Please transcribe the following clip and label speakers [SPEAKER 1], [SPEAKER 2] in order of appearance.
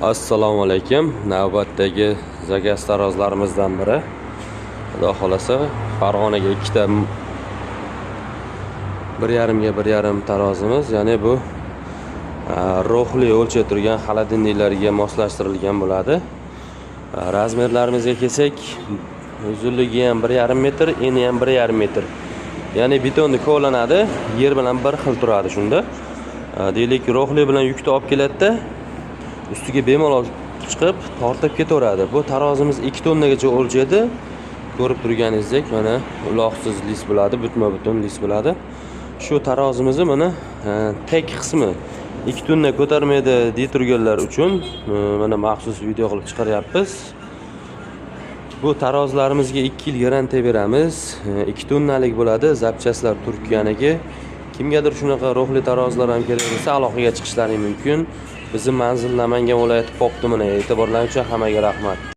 [SPEAKER 1] Assalomu alaykum. Navbatdagi zakas tarozlarimizdan biri. Xudo xolasa Farg'onaga ikkita 1,5 ga 1,5 tarozimiz, ya'ni bu ruhli o'lchab turgan xolodilniklarga moslashtirilgan bo'ladi. Razmerlarimizga kelsak, uzunligi ham 1,5 metr, eni ham 1,5 metr. Ya'ni betonni kovlanadi, yer bilan bir xil turadi shunda. Deylik, ruhli bilan yukni olib keladi-da, ustiga bemalol chiqib tortib ketaveradi. Bu tarozimiz 2 tonnagacha o'lchaydi. Ko'rib turganingizdek, mana uloqsiz lis bo'ladi, butma-butun lis bo'ladi. Shu tarozimizni mana tek qismi 2 tonna ko'tarmaydi deyturganlar uchun mana maxsus video qilib chiqaryapmiz. Bu tarozlarimizga 2 yil garantiya beramiz. 2 tonnalik bo'ladi, zapchastlar Turkiyaniki. Kimgadir shunaqa ruhli tarozlar ham kerak bo'lsa, aloqaga chiqishlari mumkin. Bizning manzil Namangan viloyati Poptimini e'tiborlaring uchun hammaga rahmat.